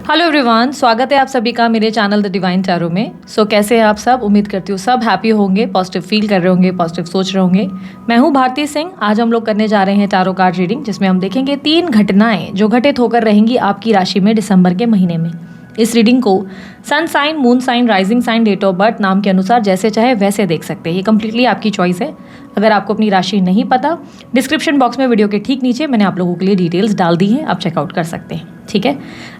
Hello everyone, स्वागत है आप सभी का मेरे चैनल द डिवाइन टैरो में। कैसे हैं आप सब? उम्मीद करती हूँ सब हैप्पी होंगे, पॉजिटिव फील कर रहे होंगे, पॉजिटिव सोच रहे होंगे। मैं हूँ भारती सिंह। आज हम लोग करने जा रहे हैं टैरो कार्ड रीडिंग, जिसमें हम देखेंगे 3 घटनाएं जो घटित होकर रहेंगी आपकी राशि में दिसंबर के महीने में। इस रीडिंग को sun sign, moon sign, rising sign, date of birth नाम के अनुसार जैसे चाहे वैसे देख सकते हैं। ये कम्प्लीटली आपकी चॉइस है। अगर आपको अपनी राशि नहीं पता, डिस्क्रिप्शन बॉक्स में वीडियो के ठीक नीचे मैंने आप लोगों के लिए डिटेल्स डाल दी हैं, आप चेकआउट कर सकते हैं। ठीक है।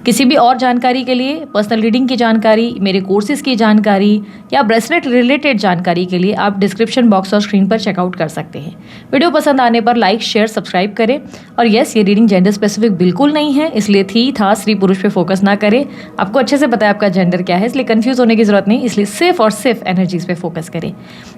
किसी भी और जानकारी के लिए, पर्सनल रीडिंग की जानकारी, मेरे कोर्सेज की जानकारी या ब्रेसलेट रिलेटेड जानकारी के लिए आप डिस्क्रिप्शन बॉक्स और स्क्रीन पर चेकआउट कर सकते हैं। वीडियो पसंद आने पर लाइक, शेयर, सब्सक्राइब करें। और यस, ये रीडिंग जेंडर स्पेसिफिक बिल्कुल नहीं है, इसलिए थी था स्त्री पुरुष पे फोकस ना करें। आपको अच्छे से पता है आपका जेंडर क्या है, इसलिए कंफ्यूज होने की जरूरत नहीं। इसलिए सिर्फ और सिर्फ एनर्जीज पे फोकस करें।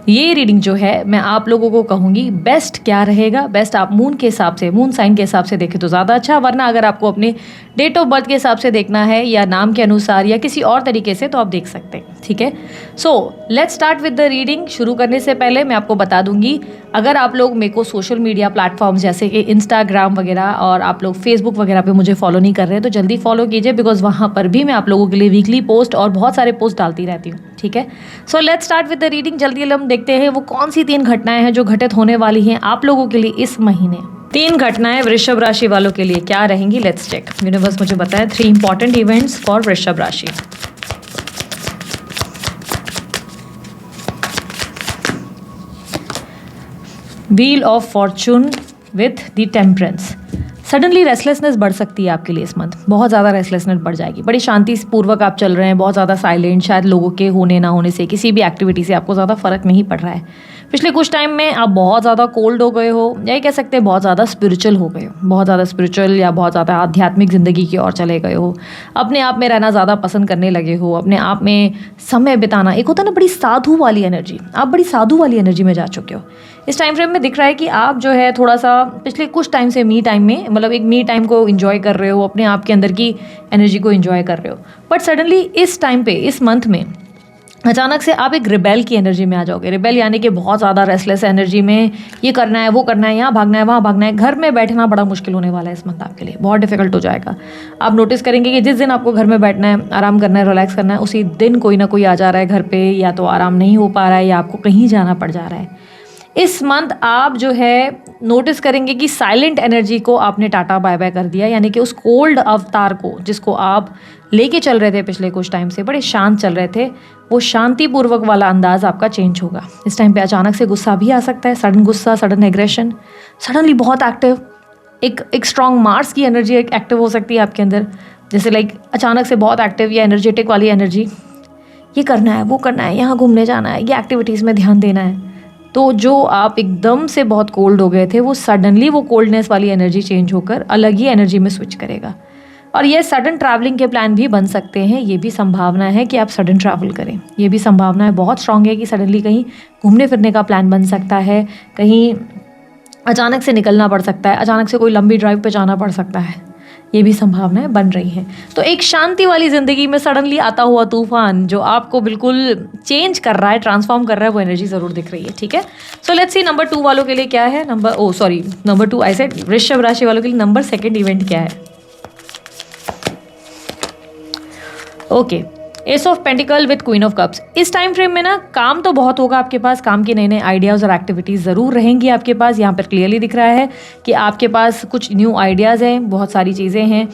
ये रीडिंग जो है मैं आप लोगों को कहूँगी बेस्ट क्या रहेगा, बेस्ट आप मून के हिसाब से, मून साइन के हिसाब से देखें तो ज़्यादा अच्छा। वरना अगर आपको अपने डेट ऑफ बर्थ के हिसाब से देखना है या नाम के अनुसार या किसी और तरीके से, तो आप देख सकते हैं। ठीक है। Let's start with the reading. शुरू करने से पहले मैं आपको बता दूंगी, अगर आप लोग मेरे को सोशल मीडिया प्लेटफॉर्म्स जैसे कि इंस्टाग्राम वगैरह और आप लोग फेसबुक वगैरह पे मुझे फॉलो नहीं कर रहे हैं तो जल्दी फॉलो कीजिए, बिकॉज वहाँ पर भी मैं आप लोगों के लिए वीकली पोस्ट और बहुत सारे पोस्ट डालती रहती हूँ। ठीक है। Let's start with the reading. जल्दी हम देखते हैं वो कौन सी 3 घटनाएं हैं जो घटित होने वाली हैं आप लोगों के लिए इस महीने। 3 घटनाएं वृषभ राशि वालों के लिए क्या रहेंगी। Let's check. यूनिवर्स मुझे बताया 3 इंपॉर्टेंट इवेंट्स फॉर वृषभ राशि। Wheel of Fortune with the temperance. Suddenly restlessness बढ़ सकती है आपके लिए इस मंथ। बहुत ज़्यादा रेस्टलेसनेस बढ़ जाएगी। बड़ी शांति पूर्वक आप चल रहे हैं, बहुत ज़्यादा साइलेंट। शायद लोगों के होने ना होने से, किसी भी एक्टिविटी से आपको ज़्यादा फर्क नहीं पड़ रहा है। पिछले कुछ टाइम में आप बहुत ज़्यादा कोल्ड हो गए हो, या ये कह सकते हैं बहुत ज़्यादा स्पिरिचुअल हो गए हो, बहुत ज़्यादा स्पिरिचुअल या बहुत ज़्यादा आध्यात्मिक ज़िंदगी की ओर चले गए हो। अपने आप में रहना ज़्यादा पसंद करने लगे हो, अपने आप में समय बिताना। एक होता है ना बड़ी साधु वाली एनर्जी, आप बड़ी साधु वाली एनर्जी में जा चुके हो। इस टाइम फ्रेम में दिख रहा है कि आप जो है थोड़ा सा पिछले कुछ टाइम से मी टाइम में, मतलब एक मी टाइम को एंजॉय कर रहे हो, अपने आप के अंदर की एनर्जी को एंजॉय कर रहे हो। बट सडनली इस टाइम पे, इस मंथ में अचानक से आप एक रिबेल की एनर्जी में आ जाओगे। रिबेल यानी कि बहुत ज़्यादा रेस्टलेस एनर्जी में, ये करना है, वो करना है, यहाँ भागना है, वहाँ भागना है। घर में बैठना बड़ा मुश्किल होने वाला है इस मंथ आपके लिए, बहुत डिफिकल्ट हो जाएगा। आप नोटिस करेंगे कि जिस दिन आपको घर में बैठना है, आराम करना है, रिलैक्स करना है, उसी दिन कोई ना कोई आ जा रहा है घर पे, या तो आराम नहीं हो पा रहा है या आपको कहीं जाना पड़ जा रहा है। इस मंथ आप जो है नोटिस करेंगे कि साइलेंट एनर्जी को आपने टाटा बाय बाय कर दिया, यानी कि उस कोल्ड अवतार को जिसको आप लेके चल रहे थे पिछले कुछ टाइम से, बड़े शांत चल रहे थे, वो शांतिपूर्वक वाला अंदाज आपका चेंज होगा। इस टाइम पे अचानक से गुस्सा भी आ सकता है, सडन गुस्सा, सडन एग्रेशन, सडनली बहुत एक्टिव, एक स्ट्रॉन्ग मार्स की एनर्जी एक्टिव हो सकती है आपके अंदर। जैसे लाइक अचानक से बहुत एक्टिव या एनर्जेटिक वाली एनर्जी, ये करना है, वो करना है, यहाँ घूमने जाना है, ये एक्टिविटीज़ में ध्यान देना है। तो जो आप एकदम से बहुत कोल्ड हो गए थे, वो सडनली वो कोल्डनेस वाली एनर्जी चेंज होकर अलग ही एनर्जी में स्विच करेगा। और ये सडन ट्रैवलिंग के प्लान भी बन सकते हैं। ये भी संभावना है कि आप सडन ट्रैवल करें। ये भी संभावना है, बहुत स्ट्रांग है कि सडनली कहीं घूमने फिरने का प्लान बन सकता है, कहीं अचानक से निकलना पड़ सकता है, अचानक से कोई लंबी ड्राइव पे जाना पड़ सकता है। ये भी संभावनाएं बन रही हैं। तो एक शांति वाली ज़िंदगी में सडनली आता हुआ तूफान जो आपको बिल्कुल चेंज कर रहा है, ट्रांसफॉर्म कर रहा है, वो एनर्जी ज़रूर दिख रही है। ठीक है। लेट्स सी नंबर 2 वालों के लिए क्या है। नंबर 2 आई सेड वृषभ राशि वालों के लिए नंबर 2 इवेंट क्या है। Okay, S of pentacle with queen of cups. इस टाइम फ्रेम में ना काम तो बहुत होगा आपके पास, काम के नए नए आइडियाज़ और एक्टिविटीज़ ज़रूर रहेंगी आपके पास। यहाँ पर क्लियरली दिख रहा है कि आपके पास कुछ न्यू आइडियाज़ हैं, बहुत सारी चीज़ें हैं,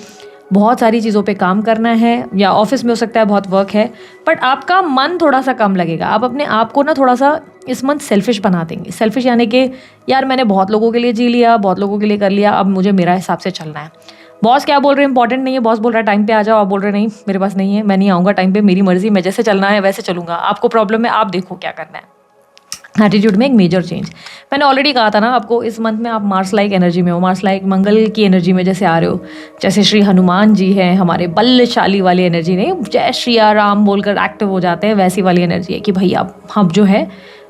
बहुत सारी चीज़ों पे काम करना है, या ऑफिस में हो सकता है बहुत वर्क है, बट आपका मन थोड़ा सा कम लगेगा। आप अपने आप को ना थोड़ा सा इस मंथ सेल्फिश बना देंगे। सेल्फिश यानी कि यार मैंने बहुत लोगों के लिए जी लिया, बहुत लोगों के लिए कर लिया, अब मुझे मेरा हिसाब से चलना है। बॉस क्या बोल रहे हैं इंपॉर्टेंट नहीं है, बॉस बोल रहा है टाइम पे आ जाओ, आप बोल रहे नहीं मेरे पास नहीं है, मैं नहीं आऊँगा टाइम पे, मेरी मर्जी, मैं जैसे चलना है वैसे चलूँगा। आपको प्रॉब्लम है, आप देखो क्या करना है। एटीट्यूड में एक मेजर चेंज। मैंने ऑलरेडी कहा था ना आपको, इस मंथ में आप मार्स लाइक एनर्जी में हो, मार्स लाइक मंगल की एनर्जी में जैसे आ रहे हो। जैसे श्री हनुमान जी हैं, हमारे बलशाली वाली एनर्जी नहीं, जय श्री राम बोलकर एक्टिव हो जाते हैं, वैसी वाली एनर्जी है कि भाई अब हम जो है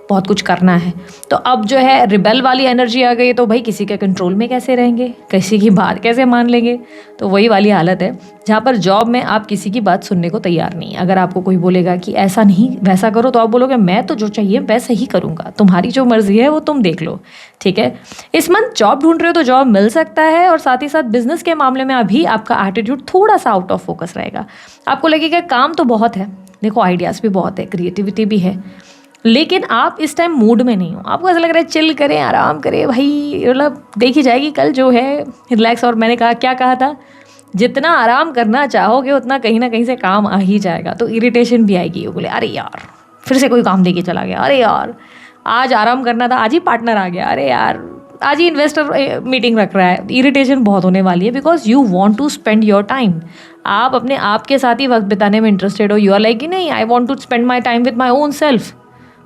बहुत कुछ करना है। तो अब जो है रिबेल वाली एनर्जी आ गई, तो भाई किसी के कंट्रोल में कैसे रहेंगे, किसी की बात कैसे मान लेंगे। तो वही वाली हालत है जहाँ पर जॉब में आप किसी की बात सुनने को तैयार नहीं। अगर आपको कोई बोलेगा कि ऐसा नहीं वैसा करो, तो आप बोलोगे मैं तो जो चाहिए वैसा ही करूँगा, तुम्हारी जो मर्जी है वो तुम देख लो, ठीक है। इस मंथ जॉब ढूंढ रहे हो तो जॉब मिल सकता है, और साथ ही साथ बिजनेस के मामले में अभी आपका एटीट्यूड थोड़ा सा आउट ऑफ फोकस रहेगा। आपको लगेगा काम तो बहुत है, देखो आइडियाज़ भी बहुत है, क्रिएटिविटी भी है, लेकिन आप इस टाइम मूड में नहीं हो। आपको ऐसा लग रहा है चिल करें, आराम करें भाई, मतलब देखी जाएगी कल जो है रिलैक्स। और मैंने कहा क्या कहा था, जितना आराम करना चाहोगे उतना कहीं ना कहीं से काम आ ही जाएगा। तो इरिटेशन भी आएगी, वो बोले अरे यार फिर से कोई काम दे के चला गया, अरे यार आज आराम करना था, आज ही पार्टनर आ गया, अरे यार आज ही इन्वेस्टर मीटिंग रख रहा है। इरिटेशन बहुत होने वाली है, because you want to spend your time. आप अपने आप के साथ ही वक्त बिताने में इंटरेस्टेड हो। यू आर लाइक कि नहीं, I want to spend my time with my own self,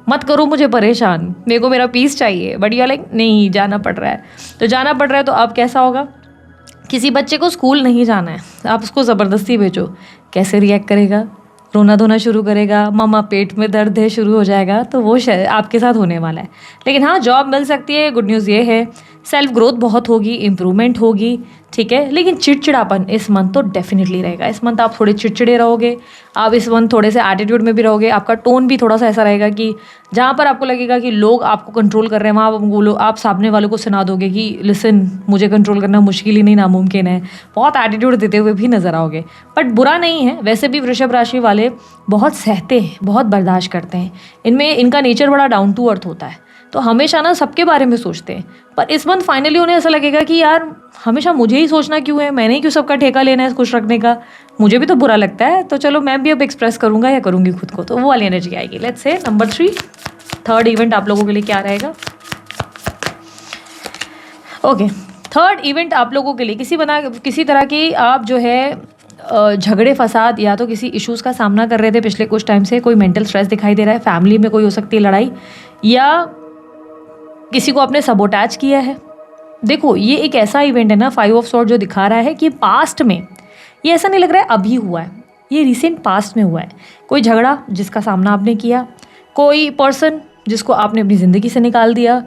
मत करो मुझे परेशान, मेरे को मेरा पीस चाहिए। बट यू आर लाइक नहीं, जाना पड़ रहा है। तो जाना पड़ रहा है तो अब कैसा होगा, किसी बच्चे को स्कूल नहीं जाना है, आप उसको ज़बरदस्ती भेजो, कैसे रिएक्ट करेगा, रोना धोना शुरू करेगा, मामा पेट में दर्द है शुरू हो जाएगा। तो वो आपके साथ होने वाला है। लेकिन हाँ, जॉब मिल सकती है, गुड न्यूज़ ये है, सेल्फ ग्रोथ बहुत होगी, इम्प्रूवमेंट होगी, ठीक है। लेकिन चिड़चिड़ापन इस मंथ तो डेफिनेटली रहेगा। इस मंथ आप थोड़े चिड़चिड़े रहोगे, आप इस मंथ थोड़े से एटीट्यूड में भी रहोगे। आपका टोन भी थोड़ा सा ऐसा रहेगा कि जहाँ पर आपको लगेगा कि लोग आपको कंट्रोल कर रहे हैं, वहाँ आप सामने वालों को सुना दोगे कि लिसन, मुझे कंट्रोल करना मुश्किल ही नहीं नामुमकिन है। बहुत एटीट्यूड देते हुए भी नजर आओगे, बट बुरा नहीं है। वैसे भी वृषभ राशि वाले बहुत सहते हैं, बहुत बर्दाश्त करते हैं, इनका नेचर बड़ा डाउन टू अर्थ होता है। तो हमेशा ना सबके बारे में सोचते हैं, पर इस मंथ फाइनली उन्हें ऐसा लगेगा कि यार हमेशा मुझे ही सोचना क्यों है, मैंने ही क्यों सबका ठेका लेना है खुश रखने का, मुझे भी तो बुरा लगता है। तो चलो मैं भी अब एक्सप्रेस करूंगा या करूंगी खुद को, तो वो वाली एनर्जी आएगी। Let's say number 3, third event आप लोगों के लिए क्या रहेगा। ओके, थर्ड इवेंट आप लोगों के लिए किसी तरह की आप जो है झगड़े फसाद या तो किसी इश्यूज़ का सामना कर रहे थे पिछले कुछ टाइम से। कोई मेंटल स्ट्रेस दिखाई दे रहा है, फैमिली में कोई हो सकती है लड़ाई, या किसी को आपने सबोटैच किया है। देखो ये एक ऐसा इवेंट है ना, 5 ऑफ सॉर्ड जो दिखा रहा है कि पास्ट में, ये ऐसा नहीं लग रहा है अभी हुआ है, ये रिसेंट पास्ट में हुआ है। कोई झगड़ा जिसका सामना आपने किया, कोई पर्सन जिसको आपने अपनी ज़िंदगी से निकाल दिया,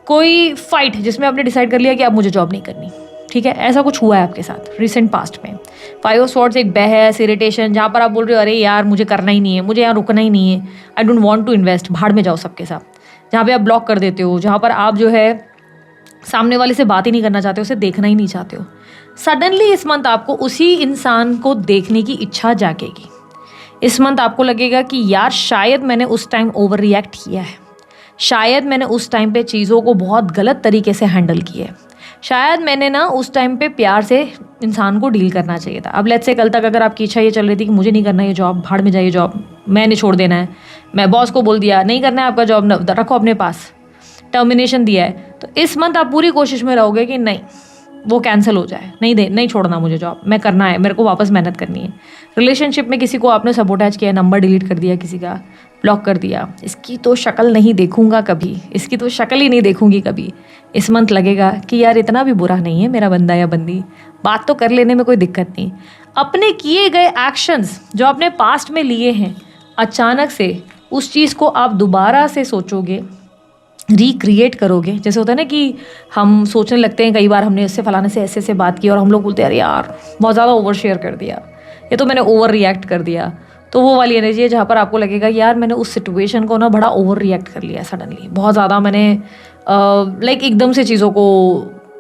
कोई फाइट जिसमें आपने डिसाइड कर लिया कि अब मुझे जॉब नहीं करनी, ठीक है। ऐसा कुछ हुआ है आपके साथ रिसेंट पास्ट में। 5 ऑफ सॉर्ड्स एक बहस, इरिटेशन, जहाँ पर आप बोल रहे हो अरे यार मुझे करना ही नहीं है, मुझे यहाँ रुकना ही नहीं है, I don't want to invest, भाड़ में जाओ सबके साथ। जहाँ पे आप ब्लॉक कर देते हो, जहाँ पर आप जो है सामने वाले से बात ही नहीं करना चाहते हो, उसे देखना ही नहीं चाहते हो। सडनली इस मंथ आपको उसी इंसान को देखने की इच्छा जागेगी। इस मंथ आपको लगेगा कि यार शायद मैंने उस टाइम ओवर रिएक्ट किया है, शायद मैंने उस टाइम पे चीज़ों को बहुत गलत तरीके से हैंडल किया है, शायद मैंने ना उस टाइम पे प्यार से इंसान को डील करना चाहिए था। अब लेट्स से कल तक अगर आपकी इच्छा ये चल रही थी कि मुझे नहीं करना ये जॉब, भाड़ में जाइए जॉब, मैंने छोड़ देना है, मैं बॉस को बोल दिया नहीं करना है आपका जॉब, रखो अपने पास, टर्मिनेशन दिया है, तो इस मंथ आप पूरी कोशिश में रहोगे कि नहीं वो कैंसिल हो जाए, नहीं छोड़ना मुझे जॉब, मैं करना है, मेरे को वापस मेहनत करनी है। रिलेशनशिप में किसी को आपने सबोटैच किया, नंबर डिलीट कर दिया, किसी का ब्लॉक कर दिया, इसकी तो शक्ल नहीं देखूंगा कभी, इसकी तो शक्ल ही नहीं देखूंगी कभी। इस मंथ लगेगा कि यार इतना भी बुरा नहीं है मेरा बंदा या बंदी, बात तो कर लेने में कोई दिक्कत नहीं। अपने किए गए एक्शंस जो आपने पास्ट में लिए हैं, अचानक से उस चीज़ को आप दोबारा से सोचोगे, रिक्रिएट करोगे। जैसे होता है ना कि हम सोचने लगते हैं कई बार हमने इससे फलाने से ऐसे बात की और हम लोग बोलते हैं अरे यार बहुत ज़्यादा ओवर शेयर कर दिया, ये तो मैंने ओवर रिएक्ट कर दिया। तो वो वाली एनर्जी है जहाँ पर आपको लगेगा यार मैंने उस सिचुएशन को ना बड़ा ओवर रिएक्ट कर लिया, सडनली बहुत ज़्यादा मैंने लाइक एकदम से चीज़ों को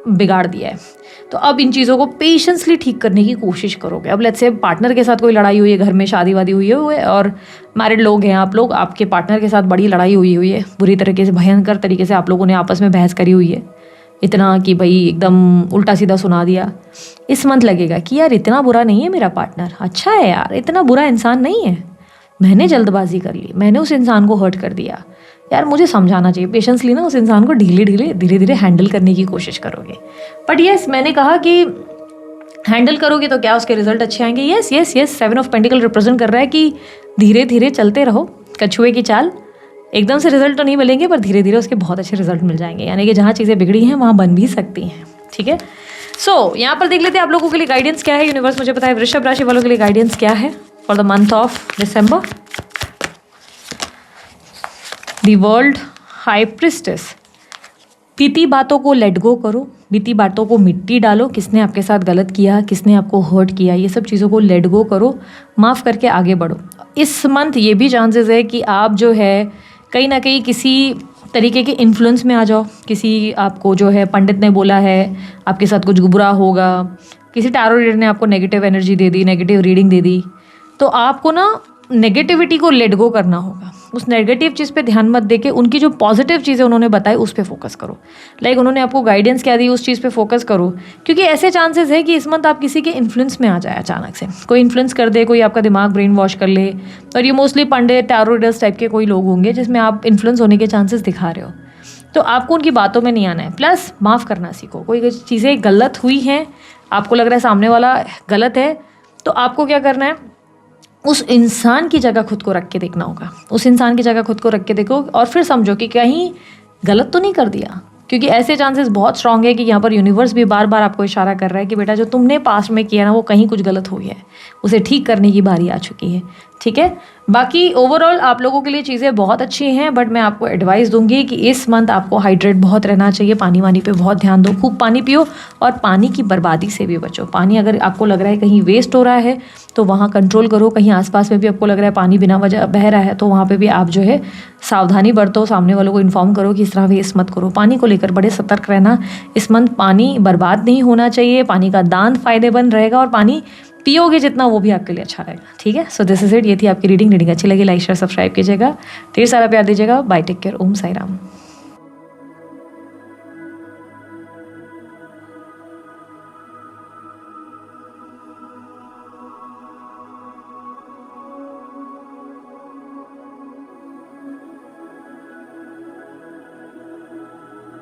बिगाड़ दिया है। तो अब इन चीज़ों को पेशेंसली ठीक करने की कोशिश करोगे। अब लेट्स से पार्टनर के साथ कोई लड़ाई हुई है, घर में शादी वादी हुई है और मैरिड लोग हैं आप लोग, आपके पार्टनर के साथ बड़ी लड़ाई हुई है, बुरी तरीके से, भयंकर तरीके से आप लोगों ने आपस में बहस करी हुई है, इतना कि भाई एकदम उल्टा सीधा सुना दिया। इस मंथ लगेगा कि यार इतना बुरा नहीं है मेरा पार्टनर, अच्छा है यार, इतना बुरा इंसान नहीं है, मैंने जल्दबाजी कर ली, मैंने उस इंसान को हर्ट कर दिया, यार मुझे समझाना चाहिए। पेशेंसली ना उस इंसान को धीरे धीरे हैंडल करने की कोशिश करोगे। बट यस, मैंने कहा कि हैंडल करोगे तो क्या उसके रिजल्ट अच्छे आएंगे। यस 7 ऑफ पेंटिकल रिप्रेजेंट कर रहा है कि धीरे धीरे चलते रहो, कछुए की चाल, एकदम से रिजल्ट तो नहीं मिलेंगे पर धीरे धीरे उसके बहुत अच्छे रिजल्ट मिल जाएंगे। यानी कि जहाँ चीज़ें बिगड़ी हैं वहाँ बन भी सकती हैं, ठीक है। सो यहाँ पर देख लेते हैं आप लोगों के लिए गाइडेंस क्या है। यूनिवर्स मुझे पता है वृषभ राशि वालों के लिए गाइडेंस क्या है for the month of December. The world, high priestess, बीती बातों को लेट गो करो, बीती बातों को मिट्टी डालो, किसने आपके साथ गलत किया, किसने आपको हर्ट किया, ये सब चीज़ों को लेट गो करो, माफ़ करके आगे बढ़ो। इस मंथ ये भी चांसेस है कि आप जो है कहीं ना कहीं किसी तरीके के इन्फ्लुएंस में आ जाओ, किसी आपको जो है पंडित ने बोला है आपके साथ कुछ बुरा होगा, किसी टैरो रीडर ने आपको नेगेटिव एनर्जी दे दी, नेगेटिव रीडिंग दे दी, तो आपको ना नेगेटिविटी को लेट गो करना होगा। उस नेगेटिव चीज़ पे ध्यान मत देके उनकी जो पॉजिटिव चीज़ें उन्होंने बताई उस पर फोकस करो। लाइक उन्होंने आपको गाइडेंस क्या दी उस चीज़ पे फोकस करो, क्योंकि ऐसे चांसेस है कि इस मंथ आप किसी के इन्फ्लुएंस में आ जाए, अचानक से कोई इन्फ्लुएंस कर दे, कोई आपका दिमाग ब्रेन वॉश कर ले। और ये मोस्टली पंडित, टैरो रीडर्स टाइप के कोई लोग होंगे जिसमें आप इन्फ्लुएंस होने के चांसेस दिखा रहे हो, तो आपको उनकी बातों में नहीं आना है। प्लस माफ़ करना सीखो, कोई चीज़ें गलत हुई हैं, आपको लग रहा है सामने वाला गलत है, तो आपको क्या करना है, उस इंसान की जगह खुद को रख के देखना होगा। उस इंसान की जगह खुद को रख के देखो और फिर समझो कि कहीं गलत तो नहीं कर दिया, क्योंकि ऐसे चांसेस बहुत स्ट्रांग है कि यहाँ पर यूनिवर्स भी बार बार आपको इशारा कर रहा है कि बेटा जो तुमने पास्ट में किया ना वो कहीं कुछ गलत हो गया है, उसे ठीक करने की बारी आ चुकी है। ठीक है, बाकी ओवरऑल आप लोगों के लिए चीज़ें बहुत अच्छी हैं, बट मैं आपको एडवाइस दूंगी कि इस मंथ आपको हाइड्रेट बहुत रहना चाहिए, पानी वानी पे बहुत ध्यान दो, खूब पानी पियो और पानी की बर्बादी से भी बचो। पानी अगर आपको लग रहा है कहीं वेस्ट हो रहा है तो वहाँ कंट्रोल करो, कहीं आसपास में भी आपको लग रहा है पानी बिना वजह बह रहा है तो वहाँ पे भी आप जो है सावधानी बरतो, सामने वालों को इन्फॉर्म करो कि इस तरह वेस्ट मत करो। पानी को लेकर बड़े सतर्क रहना, इस मंथ पानी बर्बाद नहीं होना चाहिए, पानी का दान फायदेमंद रहेगा और पानी पियोगे जितना वो भी आपके लिए अच्छा रहेगा। ठीक है, सो दिस इज इट, ये थी आपकी रीडिंग अच्छी लगी लाइक शेयर सब्सक्राइब कीजिएगा, ढेर सारा प्यार दीजिएगा। बाय, टेक केयर, ओम साई राम।